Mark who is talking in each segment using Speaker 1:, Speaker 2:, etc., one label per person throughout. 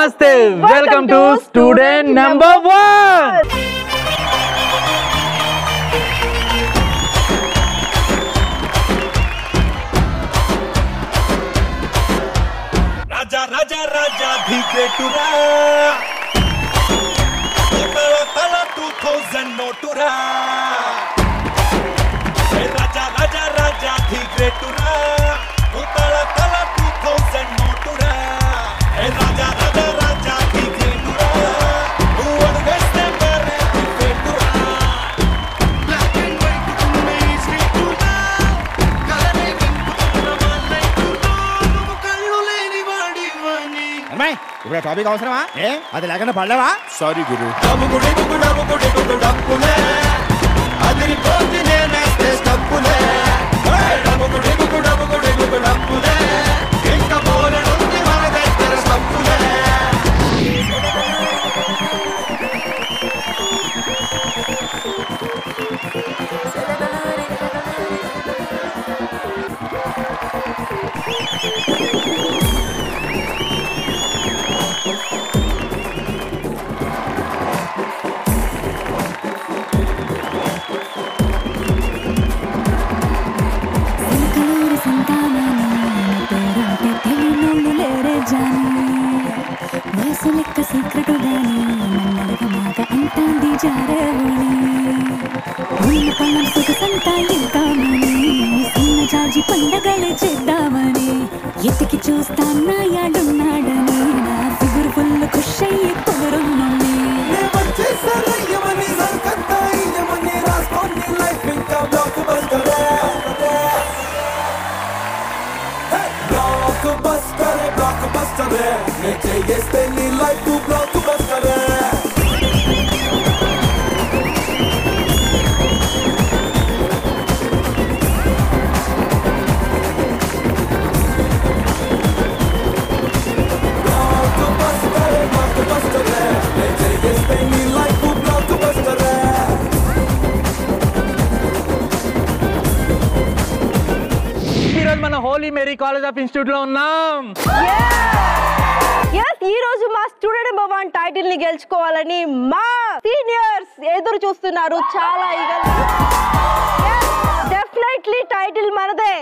Speaker 1: Namaste. Welcome to Student Number 1.
Speaker 2: Raja, Raja, Raja, the greatura. Tala 2000 notura. Raja, Raja, Raja, the greatura. Tala 2000 notura. Raja, Raja, Raja, the greatura. Who are the stemmer the greatura? Black and white to me is greatura. Color making to the one like to do. Kallu leni vadi vani.
Speaker 3: అమ్మాయి ఇప్పుడు topic అవసరమా? అది లేకుండా పడలేవా?
Speaker 2: Sorry గురు. డబ్బులే అదిరిపోతే నేనేస్తే స్టప్పులే. డబ్బులే ఇంకా బోలెడుంది మన దగ్గర స్టప్పులే.
Speaker 4: లెక్క సీక్రెట్ గాని నన్నడగమాక అంటాంది జారేవని ఉన్న పళ్ళం సొగసంతా ఎంతామని చిన్న జాజి పండగలే చేద్దామని ఎతికి చూస్తాన్నా యాడున్నాడని నా ఫిగురు ఫుల్ ఖుష్ అయ్యి పొగరున్నని
Speaker 1: ఈరోజు మన Holy Mary College of Institute లో ఉన్నాం.
Speaker 5: ఈ రోజు మా స్టూడెంట్ నెంబర్ 1 టైటిల్ ని గెలుచుకోవాలని మా సీనియర్స్ ఎదురు చూస్తున్నారు చాలా ఈగర్గా. డెఫినెట్లీ టైటిల్ మనదే.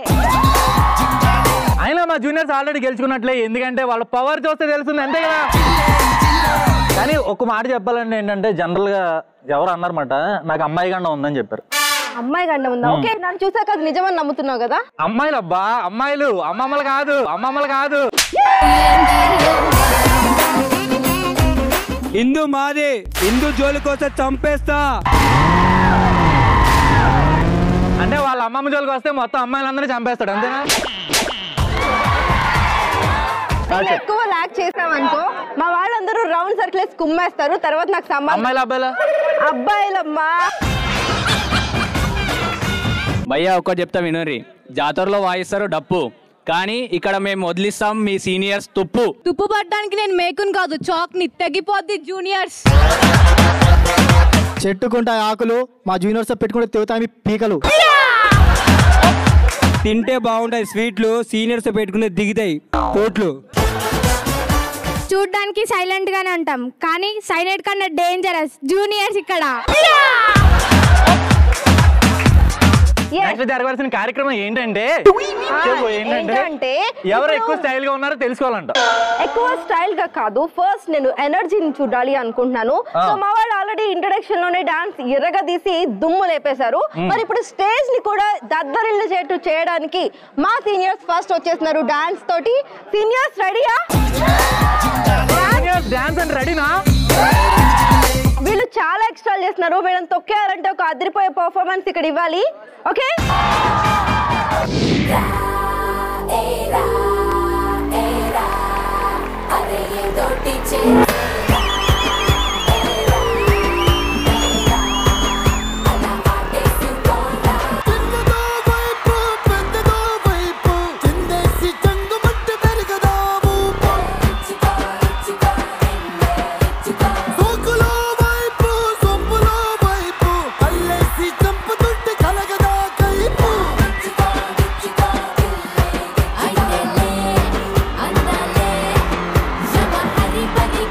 Speaker 1: అయినా మా జూనియర్స్ ఆల్రెడీ గెలుచుకున్నట్లే, ఎందుకంటే వాళ్ళ పవర్ చూస్తే తెలుస్తుంది అంతే కదా. కానీ ఒక మాట చెప్పాలంటే ఏంటంటే జనరల్ గా ఎవరు అన్నారన్నమాట, నాకు అమ్మాయి గండం ఉందని చెప్పారు.
Speaker 5: అమ్మాయి గండం ఉందా? ఓకే, నన్ను చూసాక అది నిజమని నమ్ముతున్నావు కదా.
Speaker 1: అమ్మాయిలు అబ్బా, అమ్మాయిలు అమ్మమ్మలు కాదు, అమ్మమ్మలు కాదు.
Speaker 6: ఇందు మాది, ఇందు జోలి కోసం చంపేస్తా
Speaker 1: అంటే వాళ్ళ అమ్మమ్మ జోలికి వస్తే మొత్తం అమ్మాయిలందరినీ చంపేస్తాడు అంతేనా?
Speaker 5: ఎక్కువ లాక్ చేసామనుకో మా వాళ్ళందరూ రౌండ్ సర్కిల్ కుమ్మేస్తారు. తర్వాత నాకు సంబంధం.
Speaker 1: అమ్మాయిలు అబ్బాయిలా?
Speaker 5: అబ్బాయిలమ్మా.
Speaker 6: భయ్యా ఒక్కటి చెప్తా వినరి, జాతరలో వాయిస్తారు డప్పు, కానీ ఇక్కడ మేము వదిలిస్తాం మీ సీనియర్స్ తుప్పు.
Speaker 4: తుప్పు పట్టడానికి నేను మేకున్ కాదు, చాక్ ని తెగిపోద్ది జూనియర్స్.
Speaker 3: చెట్టుకుంటా ఆకులు, మా జూనియర్స్ పెట్టుకుంటే తెగుతాయి మీ పీకలు.
Speaker 6: తింటే బాగుంటాయి స్వీట్లు, సీనియర్స్ పెట్టుకునే దిగుతాయి కోట్లు.
Speaker 4: చూడ్డానికి సైలెంట్ గానే ఉంటాం, కానీ సైలెంట్ కన్నా డేంజరస్ జూనియర్స్ ఇక్కడ.
Speaker 1: నెక్స్ట్ జరగాల్సిన కార్యక్రమం ఏంటంటే ఎవరు ఎక్కువ స్టైల్ గా ఉన్నారో తెలుసుకోవాలంట.
Speaker 5: ఎక్కువ స్టైల్ గా కాదు, ఫస్ట్ నేను ఎనర్జీని చూడాలి అనుకుంటున్నాను. సో మా వాళ్ళు ఆల్రెడీ ఇంట్రడక్షన్ లోనే డాన్స్ ఎర్రగా తీసి దుమ్ము లేపేశారు. మరి ఇప్పుడు స్టేజ్ ని కూడా దద్దరిల్లు చేయడానికి మా సీనియర్స్ ఫస్ట్ వచ్చేస్తున్నారు డాన్స్ తోటి. సీనియర్స్ రెడీయా?
Speaker 1: డాన్స్ అంటే రెడీనా?
Speaker 5: వీళ్ళు చాలా ఎక్స్ట్రా చేస్తున్నారు. వీళ్ళని తొక్కేయాలంటే ఒక అదిరిపోయే పర్ఫార్మెన్స్ ఇక్కడ ఇవ్వాలి. Okay,
Speaker 4: Bye.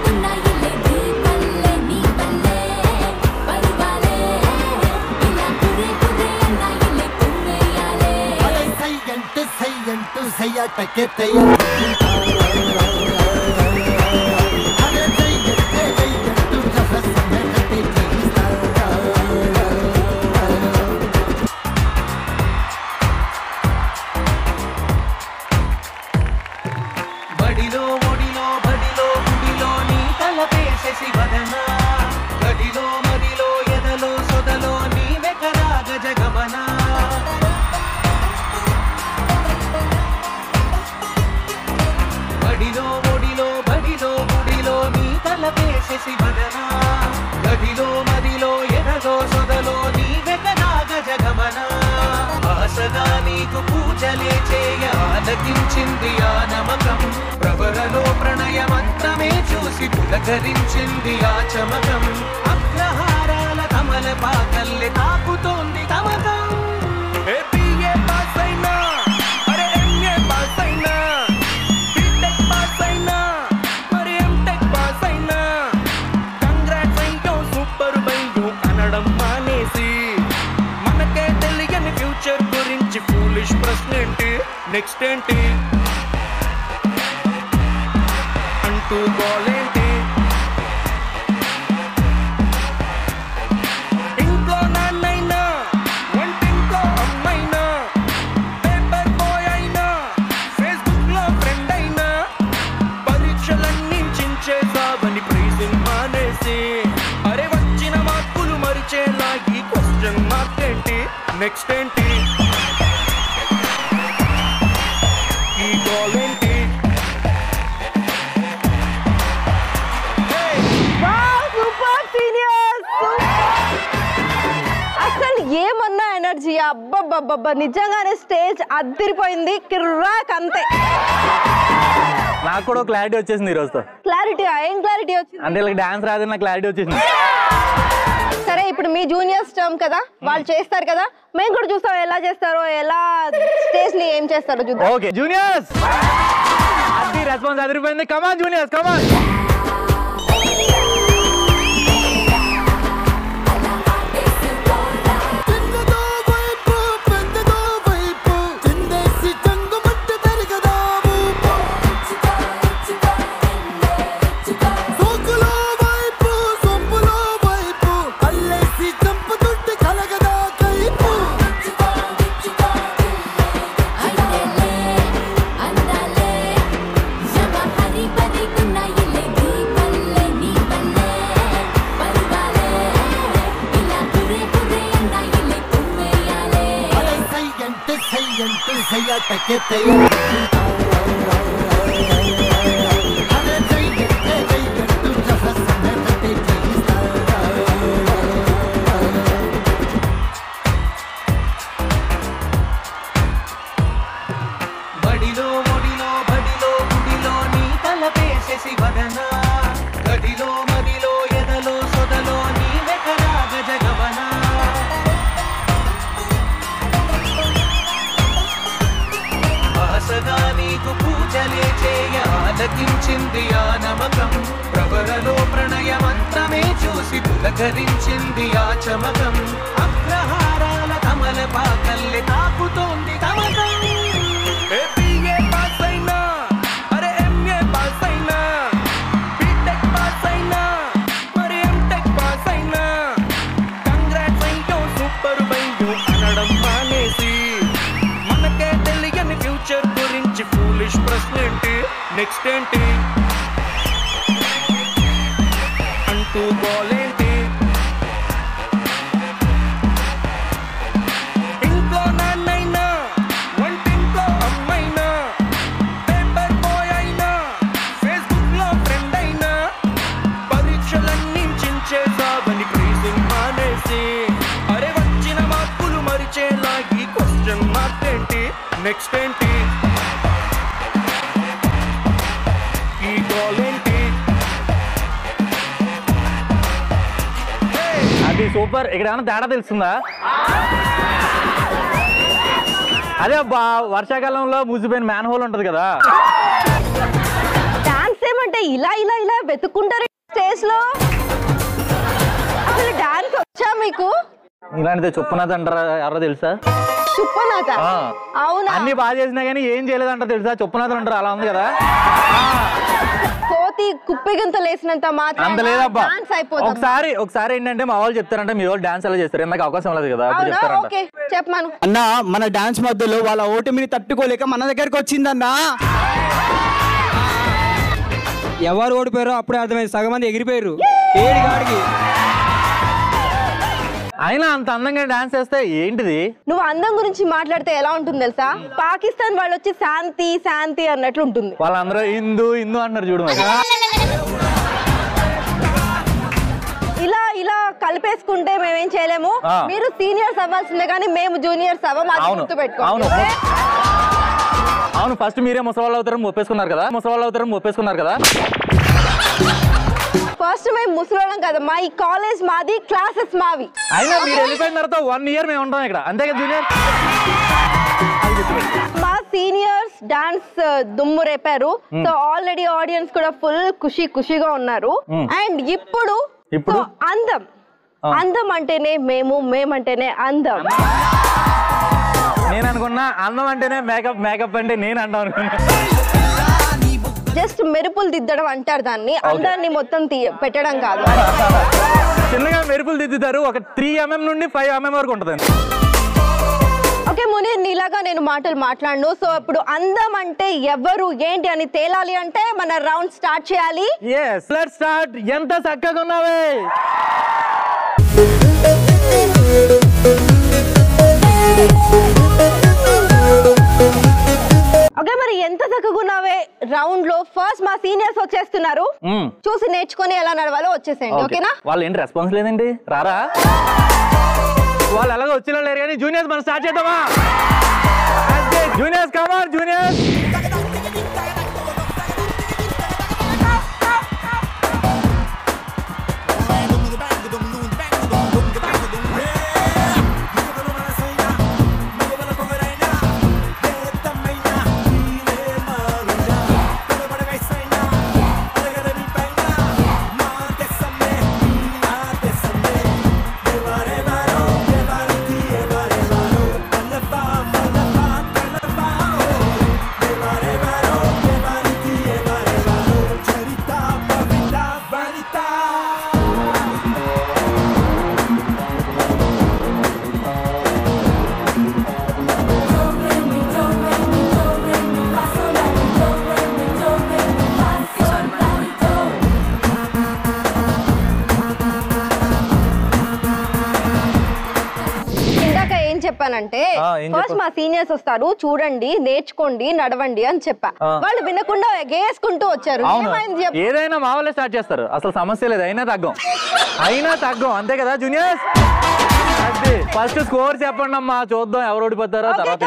Speaker 7: ఆలకించింది ఆ నమకం ప్రవరలో ప్రణయ మంత్రమే చూసి పులకరించింది ఆ చమకం అగ్రహారాల కమల పాకల్లె తాకుతోంది తమకం బిఏ పాస్ అయినా అరే ఎంఏ పాస్ అయినా బీటెక్ పాస్ అయినా మరి ఎంటెక్ పాస్ అయినా కంగ్రాట్స్ అయ్యో సూపర్ బయ్యో అనడం మానేసి మనకే తెలియని ఫ్యూచర్ గురించి ఫూలిష్ ప్రశ్నేంటి నెక్స్ట్ ఏంటి అంటూ గోలేంటి ఇంట్లో నాన్నైనా వంటింట్లో అమ్మైనా పేపర్ బాయ్ అయినా ఫేస్బుక్ లో ఫ్రెండ్ అయినా పరీక్షలన్నీ చించేసావని ప్రైజింగ్ మానేసి అరే వచ్చిన మార్కులు మరిచేలా ఈ క్వశ్చన్ మార్క్ ఏంటి నెక్స్ట్ ఏంటి
Speaker 5: అసలు ఏమన్నా ఎనర్జీ అబ్బబ్బబ్బబ్బా నిజంగానే స్టేజ్ అదిరిపోయింది కిర్రాక్ అంతే
Speaker 1: నాకు కూడా క్లారిటీ వచ్చేసింది ఈ రోజుతో
Speaker 5: క్లారిటీ ఏం క్లారిటీ వచ్చింది
Speaker 1: అంటే ఇలా డాన్స్ రాదని నాకు క్లారిటీ వచ్చేసింది
Speaker 5: సరే ఇప్పుడు మీ జూనియర్స్ టర్మ్ కదా వాళ్ళు చేస్తారు కదా మేము కూడా చూస్తాం ఎలా చేస్తారో ఎలా స్టేజ్ ని ఏం చేస్తారో చూద్దాం
Speaker 1: ఓకే జూనియర్స్ అది రెస్పాన్స్ అదిరిపోయింది కమాన్ జూనియర్స్ కమాన్
Speaker 7: బడిలో ఒడిలో బడిలో గుడిలో నీ తలపేసేసి వదనా గడిలో మదిలో ఎదలో సొదలో నీ వెకరా గజగవనా ఆశగా నీకు పూజలే చేయ ఆలకించింది ఆ నమకం ప్రవరలో ప్రణయ మంత్రమే చూసి పులకరించింది ఆ చమకం అగ్రహారాల కమల పాకల్లె తాకుతోంది తమకం బిఏ పాస్ అయినా అరే ఎంఏ పాస్ అయినా బీటెక్ పాస్ అయినా మరి ఎంటెక్ పాస్ అయినా కంగ్రాట్స్ అయ్యో సూపర్ బయ్యో అనడం మానేసి మనకే తెలియని ఫ్యూచర్ గురించి ఫూలిష్ ప్రశ్నేంటి నెక్స్ట్ ఏంటి అంటూ గోలేంటి ఇంట్లో నాన్నైనా వంటింట్లో అమ్మైనా పేపర్ బాయ్ అయినా ఫేస్బుక్ లో ఫ్రెండ్ అయినా పరీక్షలన్నీ చించేసావని ప్రైజింగ్ మానేసి అరే వచ్చిన మార్కులు మరిచేలా ఈ క్వశ్చన్ మార్క్ ఏంటి నెక్స్ట్ ఏంటి ఈ గోలేంటి
Speaker 1: అది సూపర్ ఇక్కడ ఏమైనా తేడా తెలుస్తుందా అదే వర్షాకాలంలో మూసిపోయిన మ్యాన్ హోల్ ఉంటది కదా
Speaker 5: డాన్స్ ఏమంటే ఇలా ఇలా ఇలా వెతుక్కుంటారు స్టేజ్ లో అసలు డాన్స్ వచ్చా మీకు
Speaker 1: ఇలాంటిది చొప్పునాథ్ అంటారా ఎవరో తెలుసా?
Speaker 5: చుప్పనాథ అవునా?
Speaker 1: అన్ని బాగా చేసినా కానీ ఏం చేయలేదంటారు తెలుసా? చొప్పునాథ్ అంటారు, అలా ఉంది కదా.
Speaker 5: కోతి కుప్పిగంత లేసినంత మాత్రం
Speaker 1: అంత లేదబ్బా.
Speaker 5: డాన్స్ అయిపోతుంది.
Speaker 1: ఒకసారి ఏంటంటే మా వాళ్ళు చెప్తారంటే మీ వాళ్ళు డాన్స్ ఎలా చేస్తారు, నాకు అవకాశం లేదు కదా, అప్పుడు చెప్తారంట.
Speaker 5: ఓకే చెప్పమను.
Speaker 3: అన్న మన డాన్స్ మధ్యలో వాళ్ళ ఓటమిని తట్టుకోలేక మన దగ్గరికి వచ్చిందన్నా. ఎవరు ఓడిపోయారో అప్పుడే అర్థమైంది, సగం మంది ఎగిరిపోయారు ఏడిగాడికి.
Speaker 1: అయినా అంత అందంగా డాన్స్ చేస్తే ఏంటిది?
Speaker 5: నువ్వు అందం గురించి మాట్లాడితే ఎలా ఉంటుంది తెలుసా? పాకిస్తాన్ వాళ్ళు వచ్చి శాంతి శాంతి అన్నట్లు ఉంటుంది.
Speaker 1: వాళ్ళందరూ హిందూ హిందూ అంటారు చూడు.
Speaker 5: ఇలా కలిపేసుకుంటే మేమేం చేయలేము. మీరు సీనియర్స్ అవ్వాల్సిందే కానీ మేము జూనియర్స్ అవ్వం, అది గుర్తుపెట్టుకోండి.
Speaker 1: అవును, ఫస్ట్ మీరే ముసవాళ్ళు అవుతారని ఒప్పేసుకున్నారు కదా.
Speaker 5: ఫస్ట్ మేము ముసలోళ్ళం కదా, మా ఈ కాలేజ్ మాది, క్లాసెస్ మావి.
Speaker 1: అయినా మీరు వెళ్ళిపోయిన తర్వాత 1 year మేము ఉంటాం ఇక్కడ, అంతే కదా జూనియర్?
Speaker 5: మా సీనియర్స్ డాన్స్ దుమ్ము రేపారు. సో ఆల్రెడీ ఆడియన్స్ కూడా ఫుల్ ఖుషిగా ఉన్నారు. అండ్ ఇప్పుడు అందం అంటేనే మేమంటేనే అందం.
Speaker 1: నేను అనుకున్నా అందం అంటేనే మేకప్ అంటే నేను అంటాం అనుకున్నా.
Speaker 5: జస్ట్ మెరుపులు దిద్దడం అంటారు దాన్ని, అందాన్ని మొత్తం పెట్టడం కాదు.
Speaker 1: చిన్నగా మెరుపులు దిద్దుతారు, ఒక 3 mm నుండి 5 mm వరకు ఉంటుంది.
Speaker 5: ఓకే మునీర్, నీలాగా నేను మాటలు మాట్లాడను. సో ఇప్పుడు అందం అంటే ఎవరు ఏంటి అని తేలాలి అంటే మన రౌండ్ స్టార్ట్ చేయాలి.
Speaker 1: yes let's start. ఎంత చక్కగా ఉన్నావే.
Speaker 5: ఓకే మరి ఎంత చక్కగా ఉన్నావే రౌండ్ లో ఫస్ట్ మా సీనియర్స్ వచ్చేస్తున్నారు. చూసి నేర్చుకొని ఎలా నడవాలో వచ్చేసేయండి. ఓకేనా?
Speaker 1: వాళ్ళు ఏంటి రెస్పాన్స్ లేదండి, రారా? వాళ్ళు ఎలాగో వచ్చేలా లేరు కానీ జూనియర్స్ మనం స్టార్ట్ చేద్దామా? Juniors come on juniors.
Speaker 5: చెప్పానంటే ఫస్ట్ మా సీనియర్స్ వస్తారు, చూడండి నేర్చుకోండి నడవండి అని చెప్పా. వాళ్ళు వినకుండా ఎగేసుకుంటూ వచ్చారు.
Speaker 1: ఏదైనా మా వాళ్ళే స్టార్ట్ చేస్తారు, అసలు సమస్య లేదు. అయినా తగ్గం అంతే కదా జూనియర్స్? ఫస్ట్ స్కోర్ చెప్పండి అమ్మా, చూద్దాం ఎవరు ఓడిపోతారో తర్వాత.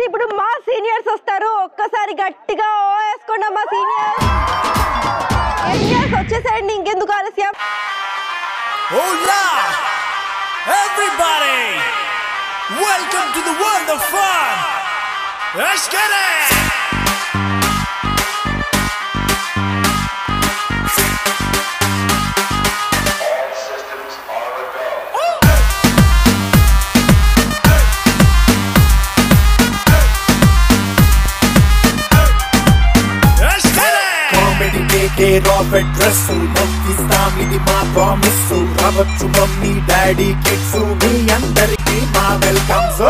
Speaker 5: ఇప్పుడు మా సీనియర్స్ వస్తారు, ఒక్కసారి గట్టిగా వేసుకోండి అమ్మా. సీనియర్స్ వచ్చేసేయండి, ఇంకెందుకు ఆలస్యం?
Speaker 2: Oh yeah! Everybody! Welcome to the world of fun! Let's get it! All systems are a go. Let's get it! Comedy make it off at dress. ఇది మా ప్రామిస్. రావచ్చు మమ్మీ డాడీ కిడ్స్, మీ అందరికి మా welcomes.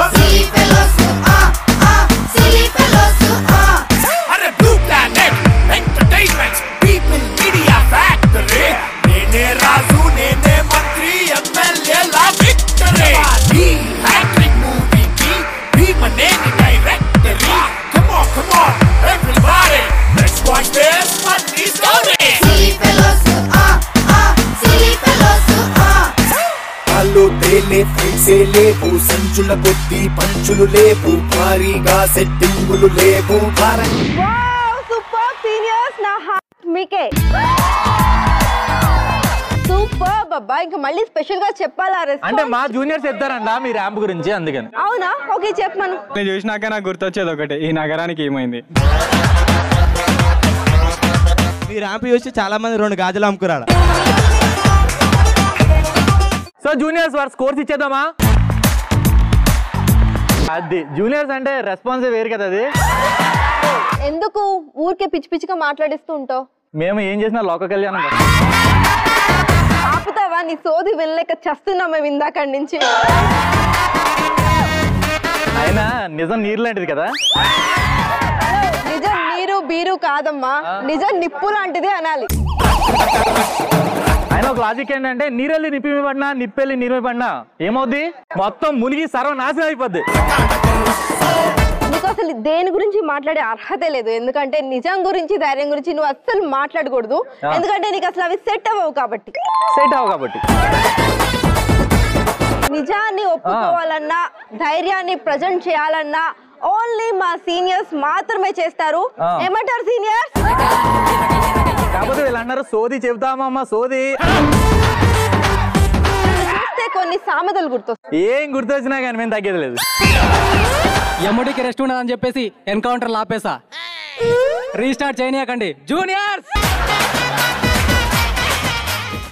Speaker 2: అరే blue planet entertainments people media factory. నేనే రాజు నేనే మంత్రి, MLA లా victory. ఈ హ్యాట్రిక్ మూవీకి Bhimaneni directory. Come on everybody, let's watch this funny story. లేవు సంచుల కొద్ది పంచులు లేవు, భారీగా సెట్టింగులు లేవు.
Speaker 5: సూపర్ సీనియర్స్, నా హార్ట్ మీకే. సూపర్ బాబా, ఇంకా మళ్ళీ స్పెషల్ గా చెప్పాలా?
Speaker 1: అంటే మా జూనియర్స్ చెప్తారంట మీ ర్యాంప్ గురించి, అందుకని.
Speaker 5: అవునా? ఓకే చెప్పమను.
Speaker 3: నేను చూసినాక నాకు గుర్తొచ్చేది ఒకటే, ఈ నగరానికి ఏమైంది.
Speaker 8: ఈ ర్యాంప్ చూసి చాలా మంది 2 గాజులు అమ్ముకురాడు.
Speaker 1: సో జూనియర్స్ వారి స్కోర్స్ ఇచ్చేద్దామా? అది జూనియర్స్ అంటే రెస్పాన్సివ్ వేరు కదా. అది
Speaker 5: ఎందుకు ఊరికే పిచ్చి పిచ్చిగా మాట్లాడిస్తూ ఉంటావు?
Speaker 1: మేము ఏం చేసినా లోక కళ్యాణం కదా.
Speaker 5: ఆపుతావా? నీ సోది వెళ్ళలేక చస్తున్నాం మేము ఇందాకడి నుంచి.
Speaker 1: అయినా నిజం నీరు లాంటిది కదా.
Speaker 5: నిజం నీరు బీరు కాదమ్మా, నిజం నిప్పు లాంటిది అనాలి.
Speaker 1: ఆయన ఒక లాజిక్ ఏంటంటే నీరెళ్ళి నిప్పి పడినా నిప్పెళ్ళి నీరు పడినా ఏమవుద్ది? మొత్తం మునిగి సర్వనాశనం అయిపోద్ది.
Speaker 5: నీకు అసలు దేని గురించి మాట్లాడే అర్హత లేదు. ఎందుకంటే నిజం గురించి ధైర్యం గురించి నువ్వు అస్సలు మాట్లాడకూడదు. ఎందుకంటే నీకు అసలు అవి సెట్ అవ్వవు కాబట్టి. నిజాన్ని ఒప్పుకోవాలన్నా ధైర్యాన్ని ప్రజెంట్ చేయాలన్నా ఓన్లీ మా సీనియర్స్ మాత్రమే చేస్తారు. ఏమంటారు సీనియర్స్?
Speaker 1: కాకపోతే వీళ్ళు అన్నారు సోది చెబుతామమ్మా సోది.
Speaker 5: చూస్తే కొన్ని సామెతలు గుర్తొస్తాయి.
Speaker 1: ఏం గుర్తొచ్చినా కానీ మేము తగ్గేది లేదు.
Speaker 3: ఎమ్మడికి రెస్ట్ ఉండదని చెప్పేసి ఎన్కౌంటర్ ఆపేసా. రీస్టార్ట్ చేయనీయకండి జూనియర్స్.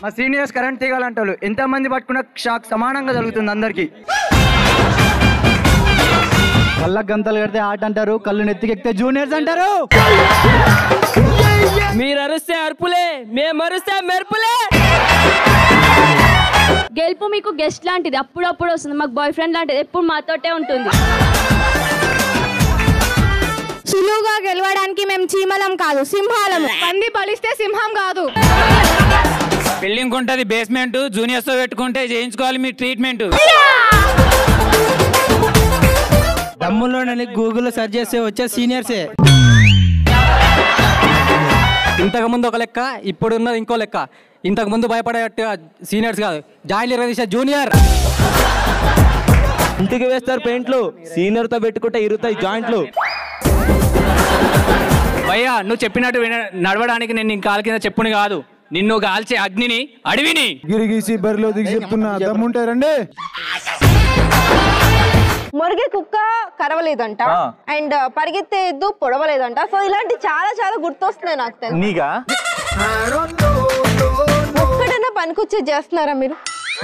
Speaker 3: మా సీనియర్స్ కరెంట్ తీయాలంటారు. ఎంతమంది పట్టుకున్న షాక్ సమానంగా జరుగుతుంది అందరికి.
Speaker 8: కళ్ళకు గంతలు కడితే ఆట అంటారు, కళ్ళు నెత్తికెక్కితే జూనియర్స్ అంటారు.
Speaker 3: మీరు అరుస్తే అరుపులే, మేము అరుస్తే మెరుపులే.
Speaker 4: గెలుపు మీకు గెస్ట్ లాంటిది, అప్పుడప్పుడు వస్తుంది. మాకు బాయ్ ఫ్రెండ్ లాంటిది, ఎప్పుడు మాతోటే ఉంటుంది. సులువుగా గెలవడానికి మేము చీమలం కాదు, సింహాలము. పంది బలిస్తే సింహం కాదు.
Speaker 6: బిల్డింగ్ ఉంటది బేస్మెంట్, జూనియర్స్ తో పెట్టుకుంటే చేయించుకోవాలి మీ ట్రీట్మెంట్.
Speaker 8: దమ్ములోనని గూగుల్లో సెర్చ్ చేస్తే వచ్చే సీనియర్సే.
Speaker 3: ఇంతకు ముందు ఒక లెక్క, ఇప్పుడున్నది ఇంకో లెక్క. ఇంతకు ముందు భయపడేట సీనియర్స్ కాదు, జాయిన్ జగదీష్ జూనియర్.
Speaker 8: ఇంటికి వేస్తారు పెయింట్లు, సీనియర్ తో పెట్టుకుంటే ఇరుతాయి జాయింట్లు.
Speaker 6: భయ్యా నువ్వు చెప్పినట్టు నడవడానికి నేను నీ కాలు కింద చెప్పుని కాదు, నిన్ను కాల్చే అగ్నిని అడవిని
Speaker 8: గిరిగీసి బరిలో దిగి చెప్తున్నా దమ్ముంటారండి.
Speaker 5: మొరిగే కుక్క కరవలేదంట, అండ్ పరిగెత్తే ఎద్దు పొడవలేదంట. సో ఇలాంటి చాలా చాలా గుర్తొస్తున్నాయి నాకు తెలుసు.
Speaker 1: నీగా
Speaker 5: ఒక్కడైనా పనికొచ్చి చేస్తున్నారా మీరు?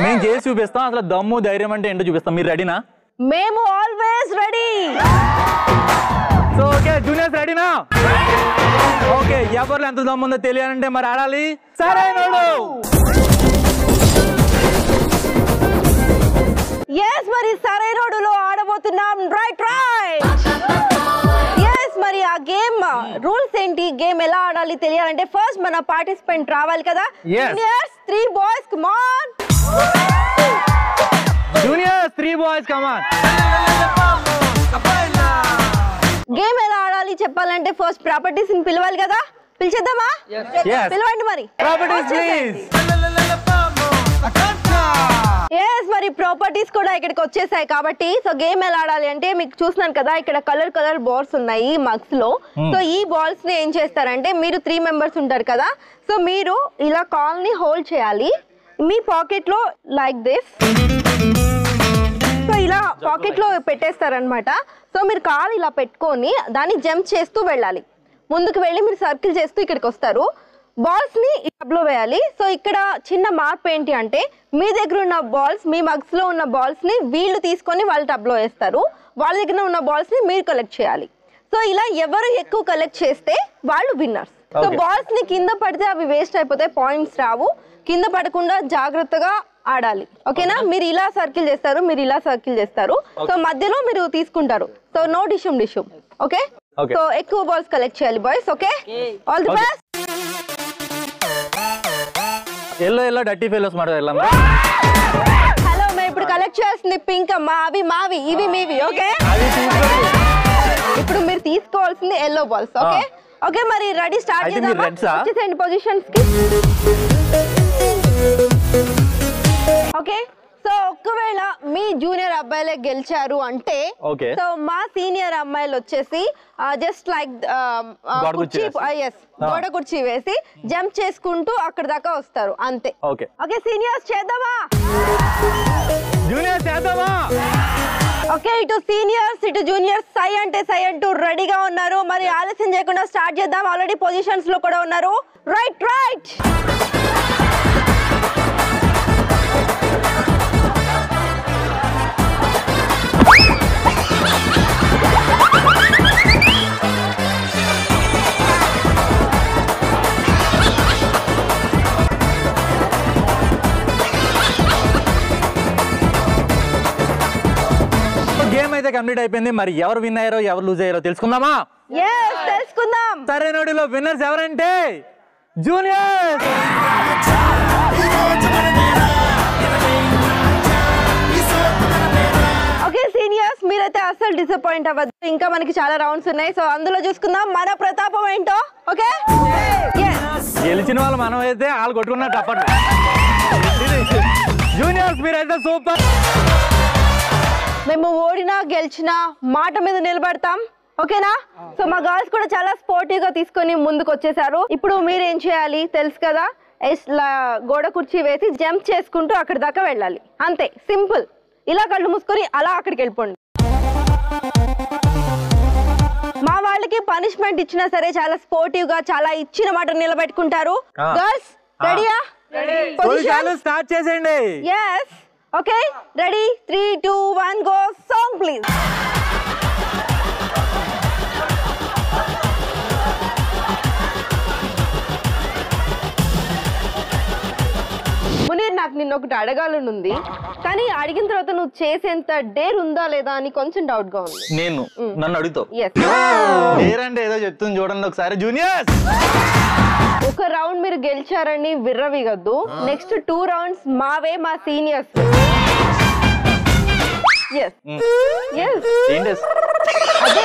Speaker 1: మేము చేసి చూపిస్తాం. అసలు దమ్ము ధైర్యం అంటే ఏంటో చూపిస్తాం. మీరు రెడీనా?
Speaker 5: మేము always ready.
Speaker 1: So okay juniors రెడీనా? ఓకే ఎవరిలో ఎంత దమ్ము ఉందో తెలియాలంటే మరి ఆడాలి. సరైనోడు.
Speaker 5: ఎస్ మరి సరైనోడులో ఆడబోతున్నాం. Right right. ఎస్ మరి ఆ గేమ్ రూల్స్ ఏంటి, గేమ్ ఎలా ఆడాలి తెలియాలంటే ఫస్ట్ మన పార్టిసిపెంట్ రావాలి కదా. Juniors 3 boys come on.
Speaker 1: Juniors 3 boys come on.
Speaker 5: Game ఎలా ఆడాలి చెప్పాలంటే ఫస్ట్ ప్రాపర్టీస్ ని పిలవాలి కదా. పిలిచేద్దామా? పిలవండి మరి.
Speaker 1: Properties please.
Speaker 5: ఎస్ మరి ప్రాపర్టీస్ కూడా ఇక్కడికి వచ్చేసాయి కాబట్టి సో గేమ్ ఎలా ఆడాలి అంటే మీకు చూస్తున్నాను కదా ఇక్కడ కలర్ బాల్స్ ఉన్నాయి మగ్స్ లో. సో ఈ బాల్స్ ని ఏం చేస్తారంటే మీరు 3 మెంబర్స్ ఉంటారు కదా. సో మీరు ఇలా కాల్ ని హోల్డ్ చేయాలి మీ పాకెట్ లో లైక్ దిస్. సో ఇలా పాకెట్ లో పెట్టేస్తారనమాట. సో మీరు కాల్ ఇలా పెట్టుకొని దాన్ని జంప్ చేస్తూ వెళ్ళాలి. ముందుకు వెళ్ళి మీరు సర్కిల్ చేస్తూ ఇక్కడికి వస్తారు. బాల్స్ ని టబ్లో వేయాలి. సో ఇక్కడ చిన్న మార్పు ఏంటి అంటే మీ దగ్గర ఉన్న బాల్స్ మీ మగ్స్ లో ఉన్న బాల్స్ ని వీళ్ళు తీసుకొని వాళ్ళ టబ్లో వేస్తారు. వాళ్ళ దగ్గర ఉన్న బాల్స్ ని మీరు కలెక్ట్ చేయాలి. సో ఇలా ఎవరు ఎక్కువ కలెక్ట్ చేస్తే వాళ్ళు విన్నర్స్. సో బాల్స్ ని కింద పడితే అవి వేస్ట్ అయిపోతాయి, పాయింట్స్ రావు. కింద పడకుండా జాగ్రత్తగా ఆడాలి. ఓకేనా? మీరు ఇలా సర్కిల్ చేస్తారు, మీరు ఇలా సర్కిల్ చేస్తారు. సో మధ్యలో మీరు తీసుకుంటారు. సో నో డిషుమ్. ఓకే? సో ఎక్కువ బాల్స్ కలెక్ట్ చేయాలి boys. Okay, all the best.
Speaker 1: Yellow dirty fellows మాట వెళ్ళండి.
Speaker 5: హలో మేము ఇప్పుడు కలెక్ట్ చేయాల్సింది పింక్ అమ్మా, అవి మావి, ఇవి మీవి. ఓకే, ఇప్పుడు మీరు తీసుకోవాల్సింది ఎల్లో బాల్స్. ఓకే ఓకే మరి రెడీ స్టార్ట్ చేద్దామా? వచ్చేసేయండి పొజిషన్స్ కి. ఓకే సో ఒకవేళ మీ జూనియర్ అబ్బాయిలే గెలిచారు అంటే సో మా సీనియర్ అమ్మాయిలు వచ్చేసి జస్ట్ లైక్ గోడ కుర్చీ వేసి జంప్ చేసుకుంటూ అక్కడ దాకా వస్తారు అంతే. ఓకే సీనియర్స్ చేద్దామా?
Speaker 1: జూనియర్స్ చేద్దామా?
Speaker 5: ఓకే ఇటు సీనియర్స్ ఇటు జూనియర్స్ సై అంటే సై అంటూ రెడీగా ఉన్నారు. మరి ఆలస్యం చేయకుండా స్టార్ట్ చేద్దాం. ఆల్రెడీ పొజిషన్స్ లో కూడా ఉన్నారు. రైట్ రైట్
Speaker 1: అయితే కంప్లీట్ అయిపోయింది. మరి ఎవరు విన్ అయ్యారో ఎవరు లూజ్ అయ్యారో తెలుసుకుందామా?
Speaker 5: తెలుసుకుందాం.
Speaker 1: సరైనోడిలో విన్నర్స్ ఎవరంటే జూనియర్స్.
Speaker 5: ఓకే సీనియర్స్, మీరైతే అస్సలు డిసప్పాయింట్ అవ్వద్దు. ఇంకా మనకి చాలా రౌండ్స్ ఉన్నాయి. సో అందులో చూసుకుందాం మన ప్రతాపం ఏంటో. ఓకే,
Speaker 1: గెలిచిన వాళ్ళు మనం అయితే వాళ్ళు కొట్టుకున్నట్టు అప్పటి జూనియర్స్ మీరైతే సూపర్.
Speaker 5: మేము ఓడినా గెలిచినా మాట మీద నిలబడతాం. ఓకేనా? సో మా గర్ల్స్ కూడా చాలా స్పోర్టివ్ గా తీసుకొని ముందుకు వచ్చేసారు. ఇప్పుడు మీరు ఏం చేయాలి తెలుసు కదా, గోడ కుర్చీ వేసి జంప్ చేసుకుంటూ అక్కడి దాకా వెళ్ళాలి. అంతే, సింపుల్. ఇలా కళ్ళు మూసుకొని అలా అక్కడికి వెళ్ళిపోండి. మా వాళ్ళకి పనిష్మెంట్ ఇచ్చినా సరే చాలా స్పోర్టివ్ గా చాలా ఇచ్చిన మాట నిలబెట్టుకుంటారు. గర్ల్స్ రెడీయా?
Speaker 1: స్టార్ట్ చేసేయండి.
Speaker 5: yes okay ready 3 2 1 go song please. Munir, నాకు నిన్న ఒకటి అడగాలనుంది, కానీ అడిగిన తర్వాత నువ్వు చేసేంత డేర్ ఉందా లేదా అని కొంచెం డౌట్ గా ఉంది.
Speaker 1: నేను నన్ను అడుగుతావు డేర్ అంటే ఏదో చెప్తుంది చూడండి ఒకసారి. జూనియర్స్
Speaker 5: ఒక రౌండ్ మీరు గెలిచారని విర్రవిగద్దు. నెక్స్ట్ 2 రౌండ్స్ మావే, మా సీనియర్స్. అదే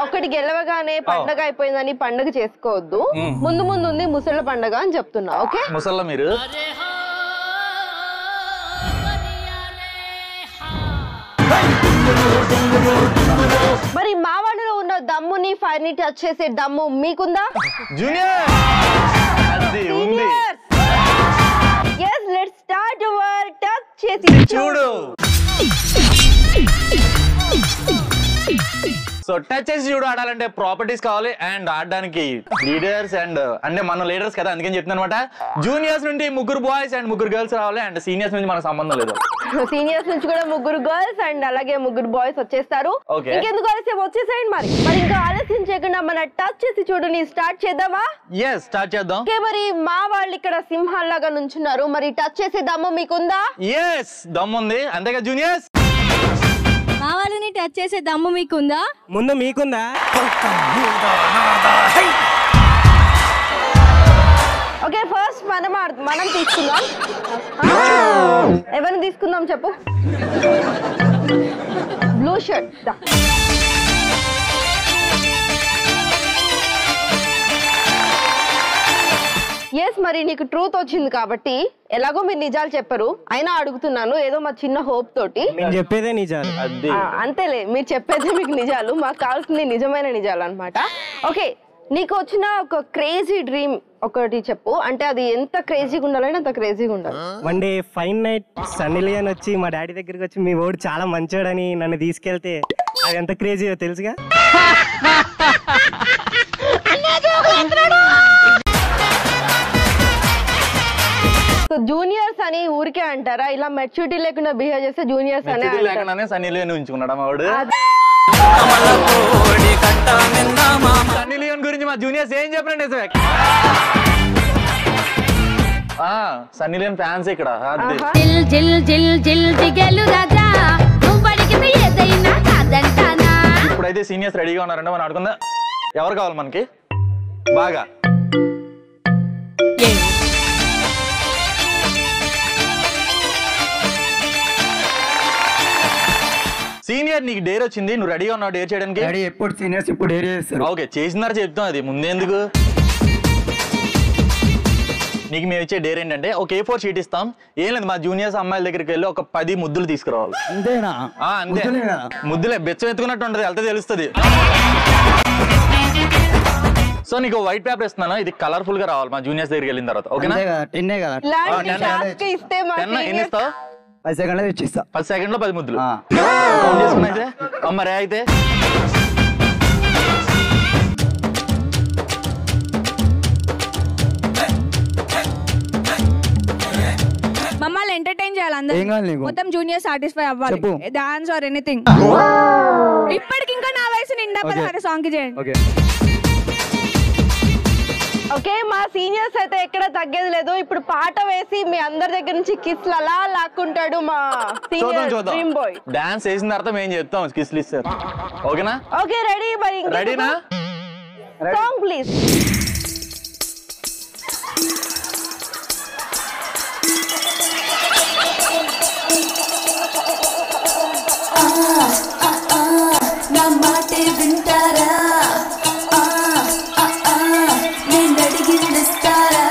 Speaker 5: ఒకటి గెలవగానే పండగ అయిపోయిందని పండగ చేసుకోవద్దు. ముందు ముందు ఉంది ముసళ్ళ పండగ అని చెప్తున్నా. ఓకే,
Speaker 1: ముసళ్ళ మీరు
Speaker 5: మరి మా వాళ్ళలో ఉన్న దమ్ముని ఫైర్ ని టచ్ చేసే దమ్ము మీకుందా? yes let's start our touch చేసి
Speaker 1: చూడు. సో టచ్ చేసి చూడు ఆడాలంటే ప్రాపర్టీస్ కావాలి అండ్ ఆడడానికి లీడర్స్ అండ్ అంటే మన లీడర్స్ కదా, అందుకని చెప్తున్నాను అనమాట. జూనియర్స్ నుండి 3 బాయ్స్ అండ్ 3 గర్ల్స్ రావాలి అండ్ సీనియర్స్ నుంచి మనకు సంబంధం లేదు.
Speaker 5: సీనియర్స్ నుంచి కూడా 3 గర్ల్స్ అండ్ అలాగే 3 బాయ్స్ వచ్చేస్తారు. ఇంకెందుకు ఆలస్యం, వచ్చేసేయండి. మరి ఇంకా ఆలస్యం చేయకుండా మన టచ్ చేసి చూడుని స్టార్ట్ చేద్దామా?
Speaker 1: yes స్టార్ట్ చేద్దాం.
Speaker 5: ఓకే, మరి మా వాళ్ళు ఇక్కడ సింహాల్లాగా నుంచున్నారు. మరి టచ్ చేసే దమ్ము మీకుందా?
Speaker 1: yes దమ్ము ఉంది, అంతేగా జూనియర్స్?
Speaker 4: మా వాళ్ళని టచ్ చేసే దమ్ము మీకుందా?
Speaker 3: ముందు మీకుందా?
Speaker 5: ఓకే, ఫస్ట్ మనం తీసుకుందాం. ఎవరిని తీసుకుందాం చెప్పు. Blue shirt. ఎస్, మరి నీకు ట్రూత్ వచ్చింది కాబట్టి ఎలాగో మీరు నిజాలు చెప్పరు, అయినా అడుగుతున్నాను ఏదో మా చిన్న హోప్ తోటి.
Speaker 3: చెప్పేదే నిజాలు.
Speaker 5: అంతేలే, మీరు చెప్పేదే మీకు నిజాలు, మాకు కావాల్సింది నిజమైన నిజాలు అన్నమాట. ఓకే, నీకు వచ్చిన ఒక క్రేజీ డ్రీమ్ ఒకటి చెప్పు. అంటే అది ఎంత క్రేజీగా ఉండాలంటే అంత క్రేజీగా ఉండాలి.
Speaker 3: One day fine night Sunny Leone వచ్చి మా డాడీ దగ్గరికి వచ్చి మీ ఓడు చాలా మంచోడని నన్ను తీసుకెళ్తే అది ఎంత క్రేజీయో తెలుసుగా.
Speaker 5: సో జూనియర్స్ అని ఊరికే అంటారా? ఇలా మెచ్యూరిటీ లేకుండా బిహేవ్ చేస్తే జూనియర్స్ అనే
Speaker 1: లేకుండానే సన్నీ లియోన్ ఉంచుకున్నాడు మా వాడు. సన్నీ లియోన్ గురించి మా జూనియర్స్ ఏం చెప్పండి సార్? సన్నీ లియోన్ ఫ్యాన్స్ ఇక్కడ. ఇప్పుడైతే సీనియర్స్ రెడీగా ఉన్నారంటే మనం ఆడుకుందా. ఎవరు కావాలి మనకి బాగా? సీనియర్, నీకు డేర్ వచ్చింది, నువ్వు రెడీగా ఉన్నావు డేర్ చేయడానికి?
Speaker 8: ఎప్పుడు సీనియర్స్ ఇప్పుడు డేర్ చేస్తారు.
Speaker 1: ఓకే, చేసినారు చెప్తాం, అది ముందెందుకు. నీకు మేము ఇచ్చే డేర్ ఏంటంటే ఒక A4 షీట్ ఇస్తాం. ఏం లేదు, మా జూనియర్స్ అమ్మాయిల దగ్గరికి వెళ్ళి ఒక 10 ముద్దులు తీసుకురావాలి.
Speaker 8: అంతేనా?
Speaker 1: అంతే, ముద్దులే బెచ్చం ఎత్తుకున్నట్టు ఉంటుంది, వెళ్తే తెలుస్తుంది. సో నీకు వైట్ పేపర్ ఇస్తున్నాను, ఇది కలర్ఫుల్ గా రావాలి మా జూనియర్స్ దగ్గరికి వెళ్ళిన తర్వాత. ఓకేనా?
Speaker 8: 10 కదా.
Speaker 1: 10 ఎన్ని ఇస్తావు?
Speaker 8: 10 సెకండ్లో ఇచ్చిస్తా.
Speaker 1: 10 సెకండ్లో 10 ముద్దులు కౌంట్ చేసుకున్నా అయితే. అమ్మరే అయితే
Speaker 4: మమ్మల్ని ఎంటర్టైన్ చేయాలి అందరూ, మొత్తం జూనియర్ సాటిస్ఫై అవ్వాలి. Dance or anything. ఇప్పటికి ఇంకా నా వయసు నిండా 16 సాంగ్ చేయండి.
Speaker 5: ఓకే మా సీనియర్స్ అయితే ఎక్కడ తగ్గేది లేదు. ఇప్పుడు పాట వేసి మీ అందరి దగ్గర నుంచి కిస్లు అలా లాక్కుంటాడు మా సీనియర్ డ్రీమ్ బాయ్.
Speaker 1: డాన్స్ వేసిన తర్వాత మేము చెప్తాం కిస్లు ఇస్తారు. ఓకేనా?
Speaker 5: Okay ready. మరి
Speaker 1: రెడీనా?
Speaker 5: Song please.
Speaker 9: నా మాటే వింటారా నేను అడిగిందిస్తారా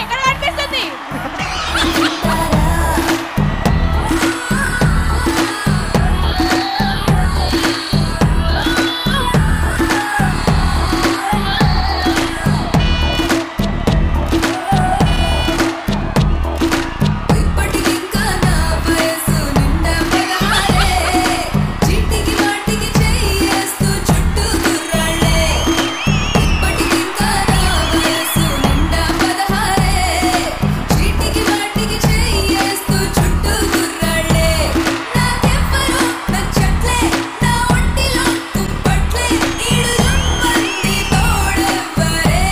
Speaker 4: ఎక్కడ కనిపిస్తుంది?
Speaker 9: ఇప్పటికింకా నా వయసు నిండా పదహారే చీటికి వాటికి చేయేస్తూ చుట్టూ గుర్రాళ్ళే. ఇప్పటికింకా నా వయసు నిండా పదహారే చీటికి వాటికి చేయేస్తూ చుట్టూ గుర్రాళ్ళే. నాకెవ్వరూ నచ్చట్లే నా ఒంటిలో తుప్పట్లే ఈడు జంపంది తోడెవ్వరే.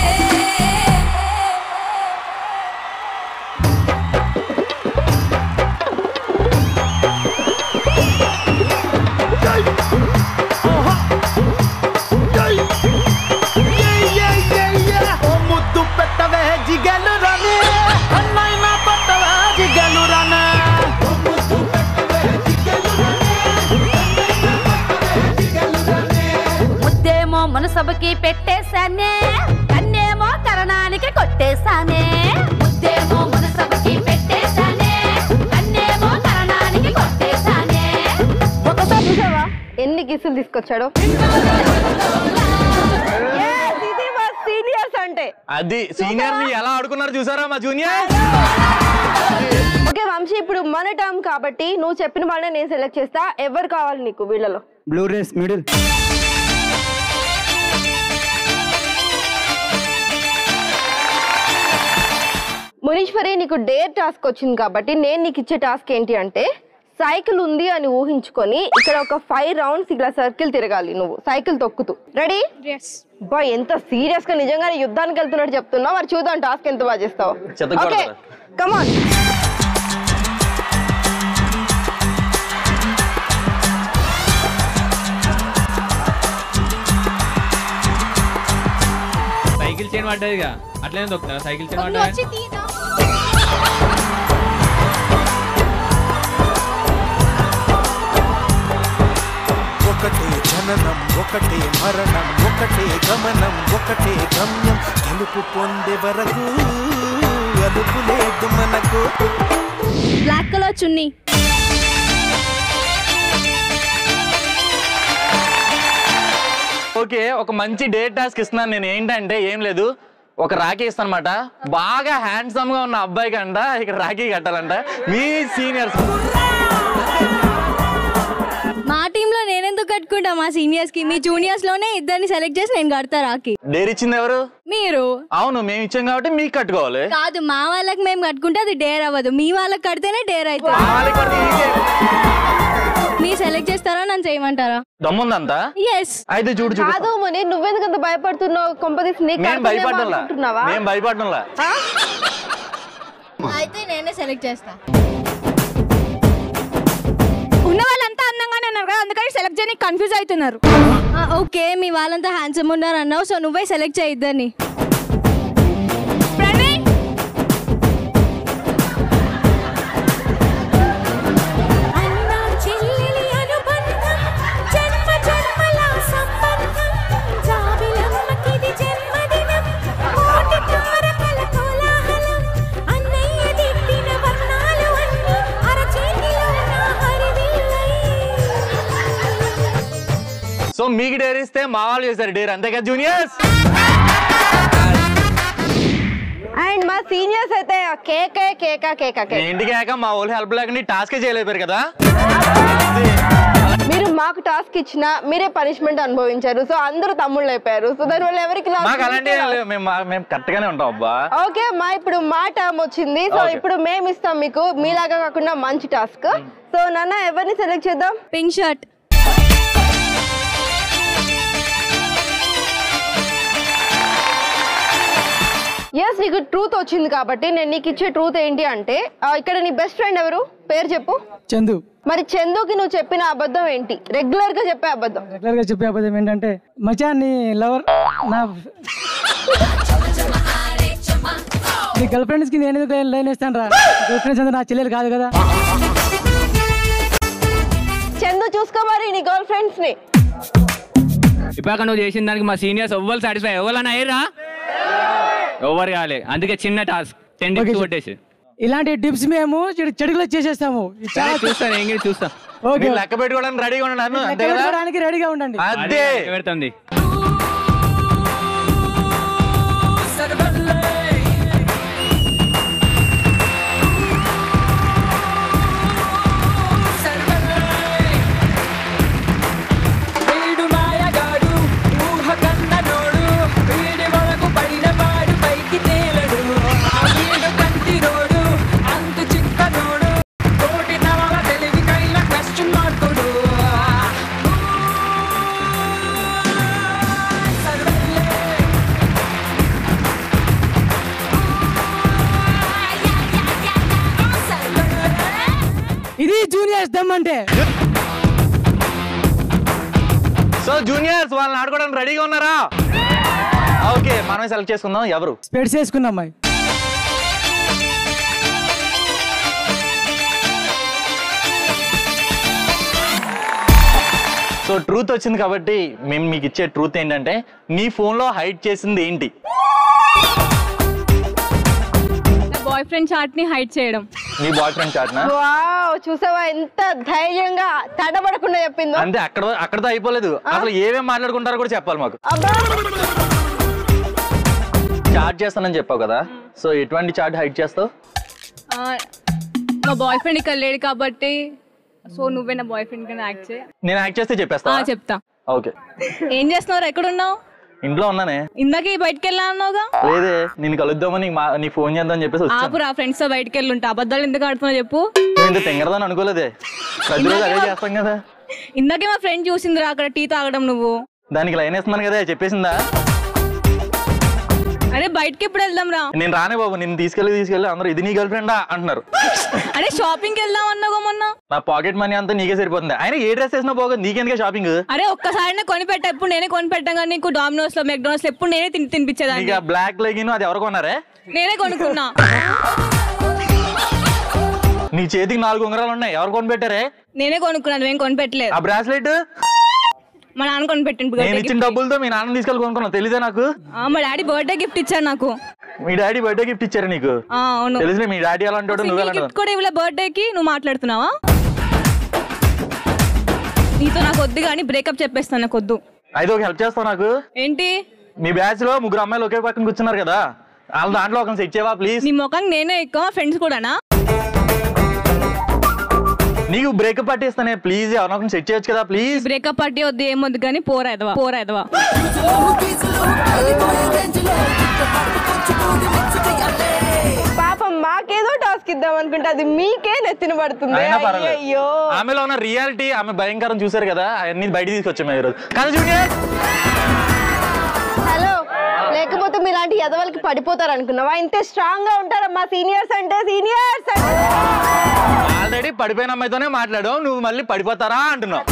Speaker 7: ముద్దు పెట్టవే జిగలు రనే అన్నైనా పట్టవే జిగలు రనే
Speaker 9: ముద్దేమో మనసభకి పెట్టేశానే కన్నేమో కరణానికి కొట్టేశానే. ముద్దేమో మనసభకి పెట్టేశానే కన్నేమో కరణానికి కొట్టేశానే.
Speaker 5: ఒకసారి చూసావా ఎన్ని కిస్సులు తీసుకొచ్చాడో? Yes, ఇది మా సీనియర్స్ అంటే.
Speaker 1: అది సీనియర్ ని ఎలా ఆడుకున్నారు చూసారా మా జూనియర్?
Speaker 5: ఓకే వంశీ, ఇప్పుడు మన టర్మ్ కాబట్టి నువ్వు చెప్పిన వాళ్ళని నేను సెలెక్ట్ చేస్తా. ఎవరు కావాలి నీకు వీళ్ళలో?
Speaker 8: Blue rays middle.
Speaker 5: మునీశ్వరి, నీకు డేర్ టాస్క్ వచ్చింది కాబట్టి నేను నీకు ఇచ్చే టాస్క్ ఏంటి అంటే సైకిల్ ఉంది అని ఊహించుకొని ఇక్కడ ఒక 5 రౌండ్స్ ఇలా సర్కిల్ తిరగాలి నువ్వు సైకిల్ తొక్కుతూ. రెడీ? బా ఎంత సీరియస్ గా నిజంగానే యుద్ధానికి వెళ్తున్నట్టు చెప్తున్నావు. మరి చూద్దాం టాస్క్ ఎంత బాగా చేస్తావు. Okay come on.
Speaker 6: Cycle chain పడ్డదిగా అట్లనే దొక్కుతా. సైకిల్ చైన్ పడ్డది.
Speaker 2: ఒకటే జననం ఒకటే మరణం ఒకటే గమనం ఒకటే గమ్యం గెలుపు పొందే వరకు అదుపు లేదు మనకు.
Speaker 4: బ్లాక్ కలర్ చున్నీ.
Speaker 1: ఓకే ఒక మంచి డేట్ టాస్క్ ఇస్తున్నాను నేను. ఏంటంటే ఏం లేదు, ఒక రాఖీ ఇస్తాను అనమాట. బాగా హ్యాండ్సమ్ గా ఉన్న అబ్బాయికి అంట ఇక్కడ రాఖీ కట్టాలంట మీ సీనియర్స్.
Speaker 4: మా టీమ్ లో నేనెందుకు కట్టుకుంటా మా సీనియర్స్ కి? మీ జూనియర్స్ లోనే ఇద్దరిని సెలెక్ట్ చేసి నేను కడతా రాఖీ.
Speaker 1: డేర్ ఇచ్చింది ఎవరు?
Speaker 4: మీరు.
Speaker 1: అవును మేము ఇచ్చాం కాబట్టి మీకు కట్టుకోవాలి.
Speaker 4: కాదు, మా వాళ్ళకి మేము కట్టుకుంటే అది డేర్ అవ్వదు, మీ వాళ్ళకి కడితేనే డేర్ అవుతుంది. మీరు సెలెక్ట్ చేస్తారా నన్ను చేయమంటారా?
Speaker 1: దమ్ముందంతా?
Speaker 4: ఎస్.
Speaker 1: అయితే చూడు చూడు.
Speaker 5: కాదు ముని, నువ్వెందుకు అంత భయపడుతున్నావు? కొంపదీసి నీకు
Speaker 1: మేము భయపడడంలా.
Speaker 4: అయితే నేనే సెలెక్ట్ చేస్తా. ఉన్న వాళ్ళంతా అందంగానే ఉన్నారు కదా, అందుకని సెలెక్ట్ చేయడానికి కన్ఫ్యూజ్ అవుతున్నారు. ఓకే మీ వాళ్ళంతా హ్యాండ్సమ్ ఉన్నారు అన్నావు, సో నువ్వే సెలెక్ట్ చేయి ఇద్దరిని.
Speaker 1: సో మీకు డేర్ ఇస్తే మా వాళ్ళు చేశారు డేర్, అంతే కదా జూనియర్స్?
Speaker 5: అండ్ మా సీనియర్స్ అయితే కేకే కేకా కేకా
Speaker 1: ఏంటి కేక? మా వాళ్ళు హెల్ప్ లేకుండా టాస్క్ చేయలేపారు కదా.
Speaker 5: మీరు మాకు టాస్క్ ఇచ్చినా మీరే పనిష్మెంట్ అనుభవించారు, సో అందరూ తమ్ముళ్ళు అయిపోయారు. సో దాని వల్ల ఎవరికి
Speaker 1: మేము కరెక్ట్ గానే ఉంటాం అబ్బా.
Speaker 5: ఓకే మా ఇప్పుడు మా టర్మ్ వచ్చింది, సో ఇప్పుడు మేము ఇస్తాం మీకు మీలాగా కాకుండా మంచి టాస్క్. సో నాన్న ఎవరిని సెలెక్ట్ చేద్దాం?
Speaker 4: Pink shirt.
Speaker 5: ఎస్ నీకు ట్రూత్ వచ్చింది కాబట్టి నేను నీకు ఇచ్చే ట్రూత్ ఏంటి అంటే ఇక్కడ నీ బెస్ట్ ఫ్రెండ్ ఎవరు పేరు చెప్పు.
Speaker 10: చందు.
Speaker 5: మరి చందుకి నువ్వు చెప్పిన అబద్ధం ఏంటి? రెగ్యులర్ గా చెప్పే అబద్ధం.
Speaker 10: రెగ్యులర్ గా చెప్పే అబద్ధం ఏంటంటే మచా నీ లవర్ నా నీ గర్ల్ ఫ్రెండ్స్ కి నేను లైన్ వేస్తాను రా. గర్ల్ ఫ్రెండ్స్ అంటే నా చెల్లెలు కాదు కదా.
Speaker 5: చందు చూసుకో మరి నీ గర్ల్ ఫ్రెండ్స్ ని.
Speaker 6: ఇప్పటిక నువ్వు చేసిన దానికి మా సీనియర్స్ ఎవ్వరు సాటిస్ఫై ఎవరైనా అయ్యారా? ఎవరు కాలే. అందుకే చిన్న టాస్క్ 10 టిప్స్ కొట్టేసి
Speaker 10: ఇలాంటి టిప్స్ మేము చెడుగులో చేసేస్తాము.
Speaker 6: చూస్తాను ఏం చూస్తా.
Speaker 1: లెక్క పెట్టుకోవడానికి రెడీగా ఉన్నాను.
Speaker 10: రెడీగా ఉండండి.
Speaker 1: అదే
Speaker 6: పెడుతుంది.
Speaker 10: ఇది జూనియర్స్ దమ్ అంటే.
Speaker 1: సో జూనియర్స్ వాళ్ళని ఆడుకోవడానికి రెడీగా ఉన్నారా? ఓకే మనమే సెలెక్ట్ చేసుకుందాం. ఎవరు?
Speaker 10: స్పెట్స్ వేసుకున్నాం అమ్మాయి.
Speaker 1: సో ట్రూత్ వచ్చింది కాబట్టి మేము మీకు ఇచ్చే ట్రూత్ ఏంటంటే నీ ఫోన్ లో హైడ్ చేసింది ఏంటి?
Speaker 4: బాయ్ ఫ్రెండ్ చాట్ ని హైడ్ చేయడం.
Speaker 1: నీ బాయ్ ఫ్రెండ్ చాట్ నా?
Speaker 5: వావ్ చూసావా ఎంత ధైర్యంగా తడబడకుండా చెప్పిందో.
Speaker 1: అంటే అక్కడతో అయిపోలేదు. అసలు ఏమేమి మాట్లాడుకుంటారో కూడా చెప్పాలి మాకు. చాట్ చేస్తానని చెప్పావు కదా, సో ఎటువంటి చాట్ హైడ్ చేస్తావు?
Speaker 4: మా బాయ్ ఫ్రెండ్ ఇక్కడ లేడు కాబట్టి సో నువ్వే నా బాయ్ ఫ్రెండ్ కింద యాక్ట్ చేయి.
Speaker 1: నేను యాక్ట్ చేస్తే చెప్పేస్తా.
Speaker 4: చెప్తా.
Speaker 1: ఓకే.
Speaker 4: ఏం చేస్తున్నావు? ఎక్కడ ఉన్నావు?
Speaker 1: ఇంట్లో ఉన్నానే.
Speaker 4: ఇందాక బయటకి వెళ్ళా అన్నావుగా?
Speaker 1: లేదే నేను కలుద్దామని నీ ఫోన్ చేద్దామని చెప్పేసి వచ్చాను.
Speaker 4: ఆపురా ఫ్రెండ్స్ తో బయటకి వెళ్ళి ఉంటా. అబద్ధాలు ఎందుకు ఆడుతున్నావు చెప్పు.
Speaker 1: నేను తెంగరదని అనుకోలేదే. ప్రతిరోజు అదే చేస్తాం కదా.
Speaker 4: ఇందాకే మా ఫ్రెండ్ చూసిందిరా అక్కడ టీ తాగడం. నువ్వు
Speaker 1: దానికి లైన్ వేస్తున్నాను కదా, చెప్పేసిందా?
Speaker 4: అరే బయటకి ఎప్పుడు వెళ్దాం రా?
Speaker 1: నేను రానే బాబు, నేను తీసుకెళ్ళి అందరూ ఇది నీ గర్ల్ ఫ్రెండా అంటున్నారు.
Speaker 4: అరే షాపింగ్ వెళ్దాం అన్నావు మొన్న.
Speaker 1: నా పాకెట్ మనీ అంతా నీకే సరిపోతుంది. ఆయన ఏ డ్రెస్ వేసినా పోగా నీకెందుకే షాపింగ్?
Speaker 4: అరే ఒక్కసారి కొని పెట్టా. ఎప్పుడు నేనే కొని పెట్టాను కానీ నీకు డామినోస్ లో మెక్డోనల్స్ లో ఎప్పుడు నేనే తినిపించేదాన్ని.
Speaker 1: బ్లాక్ లెగిన్ అది ఎవరు కొన్నారే?
Speaker 4: నేనే కొనుక్కున్నా.
Speaker 1: నీ చేతికి 4 ఉంగరాలు ఉన్నాయి, ఎవరు కొని పెట్టారే?
Speaker 4: నేనే కొనుక్కున్నాను, ఏం కొని పెట్టలేదు.
Speaker 1: ఆ బ్రాస్లెట్
Speaker 4: మా నాన్న కొని పెట్టిండు.
Speaker 1: నేను ఇచ్చిన డబ్బులతో మీ నాన్న తీసుకెళ్ళి కొనుక్కున్నావు, తెలీదా నాకు?
Speaker 4: మా డాడీ బర్త్డే గిఫ్ట్ ఇచ్చారు నాకు.
Speaker 1: మీ డాడీ బర్త్డే గిఫ్ట్ ఇచ్చారు నీకు?
Speaker 4: అవును.
Speaker 1: తెలిసిన మీ డాడీ ఎలా అంటాడు, నువ్వు ఎలా
Speaker 4: గిఫ్ట్ కూడా ఇవ్వలే బర్త్డే కి. నువ్వు మాట్లాడుతున్నావా? నీతో నాకు వద్దు కానీ బ్రేకప్ చెప్పేస్తాను. నాకు వద్దు.
Speaker 1: అయితే ఒక హెల్ప్ చేస్తావు నాకు?
Speaker 4: ఏంటి?
Speaker 1: మీ బ్యాచ్ లో 3 అమ్మాయిలు ఒకే పక్కన కూర్చున్నారు కదా, వాళ్ళ దాంట్లో ఒక సెట్ చేయవా ప్లీజ్?
Speaker 4: నీ ముఖం నేనే ఎక్కువ ఫ్రెండ్స్ కూడానా?
Speaker 1: నీకు బ్రేకప్ పార్టీ ఇస్తానే ప్లీజ్, ఎవరినొకరిని సెట్ చేయొచ్చు కదా ప్లీజ్.
Speaker 4: బ్రేకప్ పార్టీ వద్దు ఏమొద్దు కానీ పోరాదవా.
Speaker 5: పాపం మాకేదో టాస్క్ ఇద్దాం అనుకుంటే అది మీకే నెత్తిన పడుతుంది. అయ్యో
Speaker 1: ఆమెలో ఉన్న రియాలిటీ, ఆమె భయంకరం చూసారు కదా, అవన్నీ బయట తీసుకొచ్చాము ఈరోజు. కానీ జూనియర్
Speaker 5: హలో, లేకపోతే మీలాంటి ఎదవలకి పడిపోతారు అనుకున్నావా? ఇంతే స్ట్రాంగ్ గా ఉంటారా మా సీనియర్స్ అంటే? సీనియర్స్
Speaker 1: ఆల్రెడీ పడిపోయిన అమ్మాయితోనే మాట్లాడు, నువ్వు మళ్ళీ పడిపోతారా అంటున్నావు.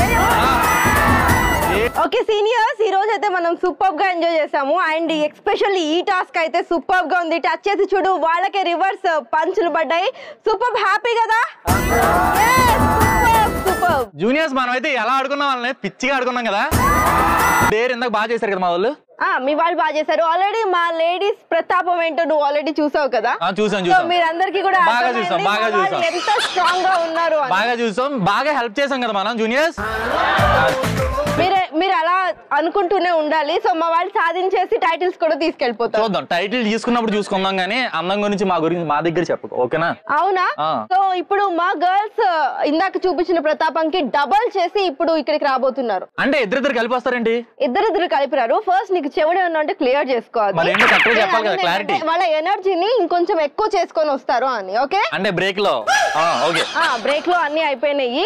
Speaker 5: ఓకే సీనియర్స్, ఈ రోజు అయితే మనం సూపర్ గా ఎంజాయ్ చేసాము. అండ్ ఎస్పెషల్లీ ఈ టాస్క్ అయితే సూపర్ గా ఉంది. టచ్ చేసి చూడు, వాళ్ళకే రివర్స్ పంచులు పడ్డాయి. సూపర్ హ్యాపీ కదా? సూపర్.
Speaker 1: జూనియర్స్ మనం అయితే ఎలా ఆడుకున్నాం, వాళ్ళని పిచ్చిగా ఆడుకున్నాం కదా. డేర్ ఇందాక బాగా చేశారు కదా మా వాళ్ళు.
Speaker 5: మీ వాళ్ళు బాగా చేశారు. ఆల్రెడీ మా లేడీస్ ప్రతాపం ఏంటో నువ్వు ఆల్రెడీ చూసావు కదా.
Speaker 1: చూసాం.
Speaker 5: మీరందరికీ కూడా
Speaker 1: బాగా చూసాం.
Speaker 5: ఎంత స్ట్రాంగ్ గా ఉన్నారు
Speaker 1: బాగా చూసాం, బాగా హెల్ప్ చేసాం కదా మనం జూనియర్స్.
Speaker 5: మీరు అలా అనుకుంటూనే ఉండాలి. సో మా వాళ్ళు సాధించేసి టైటిల్స్ కూడా తీసుకెళ్ళిపోతారు.
Speaker 1: చూద్దాం, టైటిల్ తీసుకున్నప్పుడు చూసుకుందాం కానీ అందం గురించి మా దగ్గర చెప్పకు, ఓకేనా?
Speaker 5: అవునా? సో ఇప్పుడు మా గర్ల్స్ ఇందాక చూపించిన ప్రతాపంకి డబల్ చేసి ఇప్పుడు ఇక్కడికి రాబోతున్నారు.
Speaker 1: అంటే ఇద్దరిద్దరు కలిపి వస్తారేంటి?
Speaker 5: ఇద్దరిద్దరు కలిపిరారు. ఫస్ట్ నీకు చెవుడే ఉందంటే క్లియర్ చేసుకోవాలి.
Speaker 1: వాళ్ళ
Speaker 5: ఎనర్జీని ఇంకొంచెం ఎక్కువ చేసుకొని వస్తారు అని. ఓకే
Speaker 1: అంటే బ్రేక్ లో ఓకే
Speaker 5: బ్రేక్ లో అన్ని అయిపోయినాయి.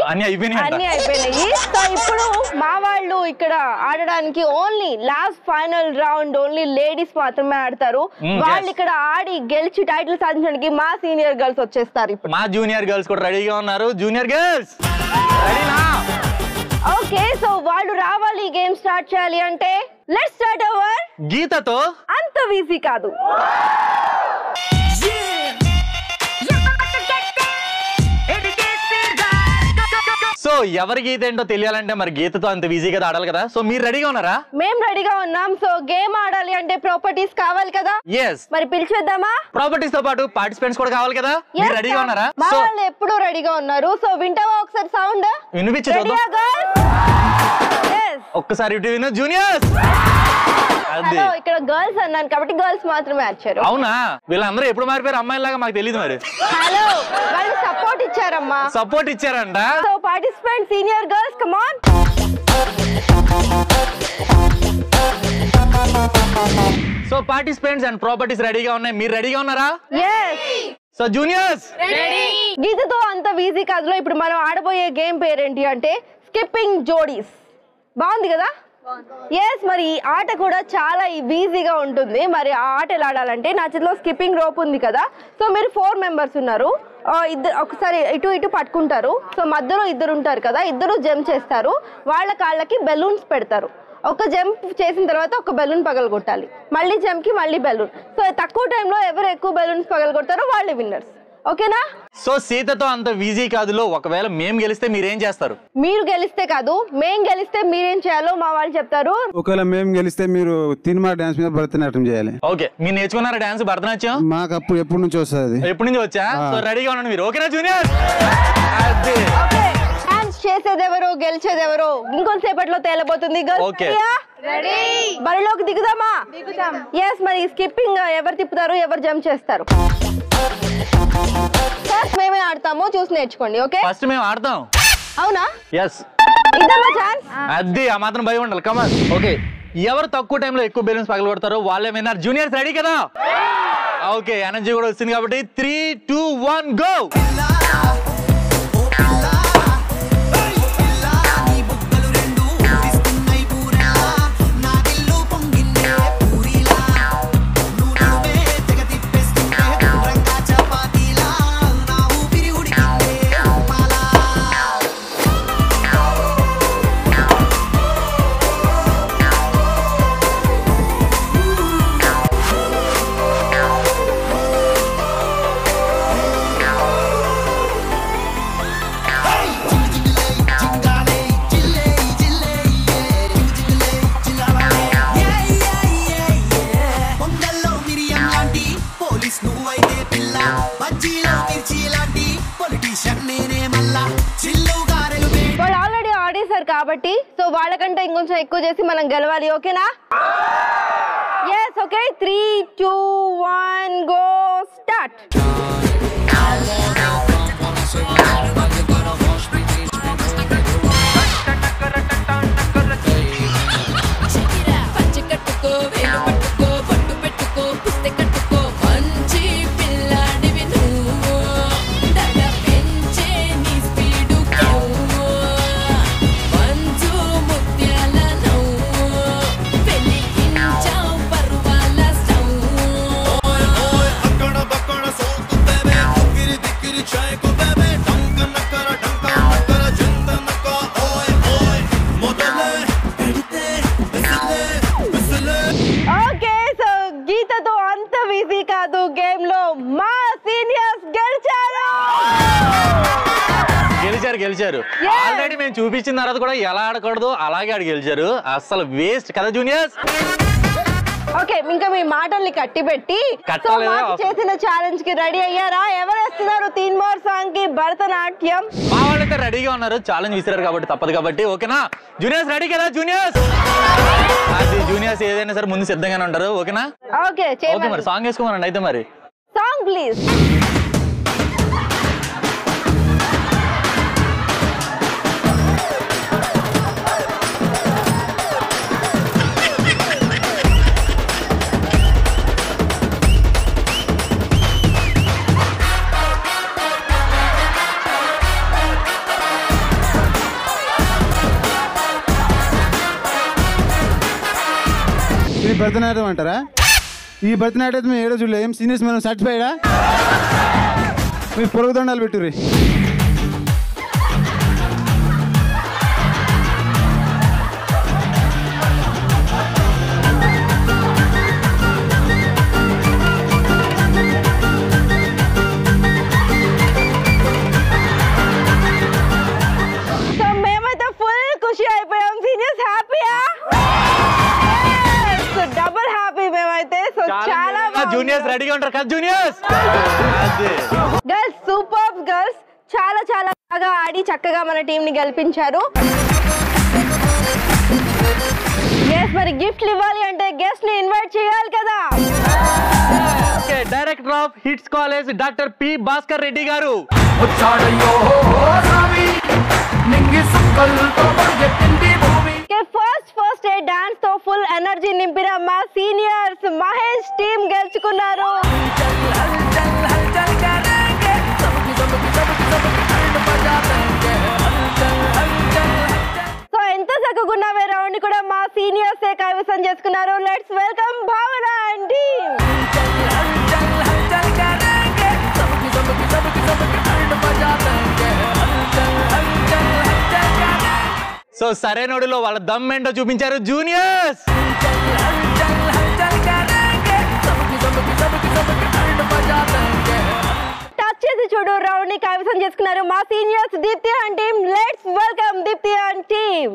Speaker 5: సో ఇప్పుడు మా వాళ్ళు ఇక్కడ ఆడడానికి only last final round only ladies మాత్రమే ఆడతారు. వాళ్ళు ఇక్కడ ఆడి గెలిచి టైటిల్ సాధించడానికి మా సీనియర్ గర్ల్స్ వచ్చేస్తారు. ఇప్పుడు
Speaker 1: మా జూనియర్ గర్ల్స్ కూడా రెడీగా ఉన్నారు. జూనియర్ గర్ల్స్
Speaker 5: ఓకే, సో వాళ్ళు రావాలి. గేమ్ స్టార్ట్ చేయాలి అంటే లెట్స్ స్టార్ట్ అవర్
Speaker 1: గీతతో
Speaker 5: అంత ఈజీ కాదు.
Speaker 1: సో ఎవరి గీత ఏంటో తెలియాలంటే మరి గీతతో అంత ఈజీగా ఆడాలి కదా. సో మీరు రెడీగా ఉన్నారా?
Speaker 5: మేము రెడీగా ఉన్నాం. సో గేమ్ ఆడాలి అంటే ప్రాపర్టీస్ కావాలి కదా. మరి పిలిచేద్దామా?
Speaker 1: ప్రాపర్టీస్ తో పాటు పార్టిసిపెంట్స్ కూడా కావాలి కదా. మీరు రెడీగా ఉన్నారా?
Speaker 5: మా వాళ్ళు ఎప్పుడు రెడీగా ఉన్నారు. సో వింటావా ఒకసారి సౌండ్?
Speaker 1: వినిపించు ఒక్కసారి జూనియర్స్.
Speaker 5: ఇక్కడ గర్ల్స్ అన్నాను కాబట్టి గర్ల్స్ మాత్రమే వచ్చారు.
Speaker 1: అవునా? వీళ్ళందరూ ఎప్పుడు మారిపోయారు అమ్మాయిలాగా మాకు తెలియదు. మరి
Speaker 5: హలో, వాళ్ళు సపోర్ట్ ఇచ్చారమ్మా.
Speaker 1: సపోర్ట్ ఇచ్చారంట.
Speaker 5: So participant senior girls come on.
Speaker 1: So participants and properties రెడీగా ఉన్నాయి. మీరు రెడీగా ఉన్నారా?
Speaker 5: yes.
Speaker 1: సో జూనియర్స్
Speaker 5: గీతతో అంత ఈజీ కాదులో ఇప్పుడు మనం ఆడబోయే గేమ్ పేరేంటి అంటే స్కిప్పింగ్ జోడీస్. బాగుంది కదా? ఎస్, మరి ఈ ఆట కూడా చాలా ఈజీగా ఉంటుంది. మరి ఆ ఆట ఎలా ఆడాలంటే నా చేతిలో స్కిప్పింగ్ రోప్ ఉంది కదా. సో మీరు 4 మెంబర్స్ ఉన్నారు. ఇద్దరు ఒకసారి ఇటు ఇటు పట్టుకుంటారు. సో మధ్యలో ఇద్దరు ఉంటారు కదా, ఇద్దరు జంప్ చేస్తారు. వాళ్ళ కాళ్ళకి బెలూన్స్ పెడతారు. ఒక జంప్ చేసిన తర్వాత ఒక బెలూన్ పగలగొట్టాలి. మళ్ళీ జంప్ కి మళ్ళీ బెలూన్. సో తక్కువ టైంలో ఎవరు ఎక్కువ బెలూన్స్ పగలగొడతారో వాళ్ళే విన్నర్స్. ఓకేనా?
Speaker 1: సో సీతతో అంత ఈజీ కాదులో ఒకవేళ మేము గెలిస్తే మీరేం చేస్తారు?
Speaker 5: మీరు గెలిస్తే కాదు, మేం గెలిస్తే మీరేం చేయాలో మా వాళ్ళు చెప్తారు.
Speaker 11: ఒకవేళ మేము గెలిస్తే మీరు తినుమా డాన్స్ మీద భరతనాట్యం చేయాలి.
Speaker 1: ఓకే, మీరు నేర్చుకున్నారా డాన్స్ భరతనాట్యం?
Speaker 11: మాకు అప్పుడు ఎప్పటి నుంచి వస్తుంది.
Speaker 1: ఎప్పటి నుంచి వచ్చా? సో రెడీగా ఉండండి మీరు. ఓకేనా జూనియర్?
Speaker 5: డాన్స్ చేసేదెవరో గెలిచేదెవరో ఇంకొంతసేపట్లో తేలబోతుంది. బరిలోకి దిగుదామా? ఎస్, మరి స్కిప్పింగ్ ఎవరు తిప్పుతారు, ఎవరు జంప్ చేస్తారు? ఫస్ట్ మేమే ఆడతాము, చూసి నేర్చుకోండి. ఓకే,
Speaker 1: ఫస్ట్ మేము ఆడతాం.
Speaker 5: అవునా?
Speaker 1: ఎస్,
Speaker 5: ఇద్దామా ఛాన్స్?
Speaker 1: అది ఆ మాత్రం భయం ఉండాలి. కమాన్. ఓకే, ఎవరు తక్కువ టైంలో ఎక్కువ బెలూన్స్ పగలగొడతారో వాళ్ళే విన్నర్. జూనియర్స్ రెడీ కదా? ఓకే, ఎనర్జీ కూడా వస్తుంది కాబట్టి 3, 2, 1 గో.
Speaker 5: వాళ్ళు ఆల్రెడీ ఆడేశారు కాబట్టి సో వాళ్ళకంటే ఇంకొంచెం ఎక్కువ చేసి మనం గెలవాలి. ఓకేనా? Yes, okay. 3, 2, 1 go start.
Speaker 1: గెలిచారు. ఆల్రెడీ మేము చూపించిన తర్వాత కూడా ఎలా ఆడకూడదు అలాగే ఆడి గెలిచారు. అసలు వేస్ట్ కదా జూనియర్స్.
Speaker 5: ఓకే, ఇంకా మీ మాటల్ని కట్టి పెట్టి చేసిన ఛాలెంజ్ కి రెడీ అయ్యారా? ఎవరు వేస్తున్నారు 3 మోర్ సాంగ్ కి భరతనాట్యం?
Speaker 1: మా వాళ్ళైతే రెడీగా ఉన్నారు. ఛాలెంజ్ విసిరారు కాబట్టి తప్పదు కాబట్టి. ఓకేనా జూనియర్స్? రెడీ కదా జూనియర్స్? అది జూనియర్స్ ఏదైనా సరే ముందు సిద్ధంగానే ఉంటారు. ఓకేనా?
Speaker 5: ఓకే,
Speaker 1: మరి సాంగ్ వేసుకోమనండి అయితే. మరి
Speaker 5: సాంగ్ ప్లీజ్.
Speaker 11: భరతనాట్యం అంటారా? ఈ భరతనాట్యం మేము ఏడో చూడలేదు. ఏం సీనియర్స్ మనం సర్టిఫైడా? మీరు పొరుగు దండాలు పెట్టుర్రి.
Speaker 1: జూనియర్స్ రెడీగా ఉంటారు కదా జూనియర్స్?
Speaker 5: గర్ల్స్ సూపర్ గర్ల్స్, చాలా చాలా బాగా ఆడి చక్కగా మన టీం ని గెలిపించారు. మరి గిఫ్ట్లు ఇవ్వాలి అంటే గెస్ట్ ని ఇన్వైట్ చేయాలి కదా.
Speaker 1: Director of hits college doctor P Bhaskar Reddy గారు.
Speaker 5: ఫస్ట్ డే డాన్స్ తో ఫుల్ ఎనర్జీ నింపిన మా సీనియర్స్ మహేష్ టీం గెలుచుకున్నారు. సో ఎంత చక్కగున్నవే రౌండ్ కూడా మా సీనియర్స్ కైవసం చేసుకున్నారు. లెట్స్ వెల్కమ్ భావన అండ్ టీం.
Speaker 1: సో సరైనోడిలో వాళ్ళ దమ్ ఏంటో చూపించారు జూనియర్స్.
Speaker 5: టచ్ చేసి చూడు రౌండ్ ని కైవసం చేసుకున్నారు మా seniors Deepti and team. Let's welcome Deepti and team.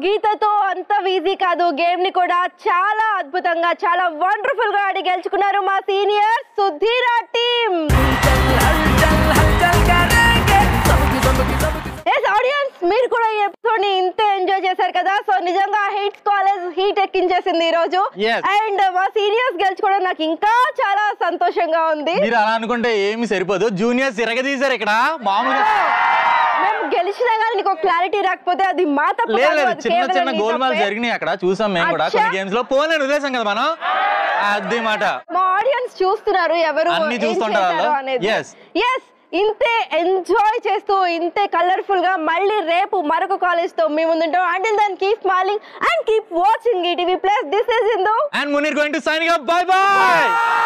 Speaker 5: గీతతో అంత ఈజీ కాదు, గేమ్ ని కూడా చాలా అద్భుతంగా చాలా వండర్ఫుల్ గా ఆడి గెలుచుకున్నారు మా సీనియర్స్ సుధీరా టీం. ఆడియన్స్ మీరు కూడా ఈ ఎపిసోడ్ ని ఇంతే ఎంజాయ్ చేశారు కదా. సో నిజంగా హిట్స్ కాలేజ్ హీట్ ఎక్కించేసింది ఈ రోజు. అండ్ మా సీనియర్స్ గెలుచుకోవడం నాకు ఇంకా చాలా సంతోషంగా ఉంది.
Speaker 1: మీరు అలా అనుకుంటే ఏమి సరిపోదు, జూనియర్స్ ఇరగదీశారు ఇక్కడ. మామూలుగా
Speaker 5: మేము గెలిచినా కానీ నీకు క్లారిటీ రాకపోతే అది మా తప్పు.
Speaker 1: చిన్న చిన్న గోల్మాల్ జరిగినాయి అక్కడ, చూసాం మేము కూడా కొన్ని గేమ్స్ లో. పోలే వదిలేసాం కదా మనం, అది మాట.
Speaker 5: మా ఆడియన్స్ చూస్తున్నారు ఎవరు
Speaker 1: అన్ని చూస్తుంటారు
Speaker 5: అనేది. ఎస్ ఇంతే ఎంజాయ్ చేస్తూ ఇంతే కలర్ఫుల్ గా మళ్ళీ రేపు మరొక కాలేజ్ తో మీ ముందుంటాం. Until then keep smiling and keep watching ETV Plus. This is Indu
Speaker 1: and Munir going to signing up. Bye bye.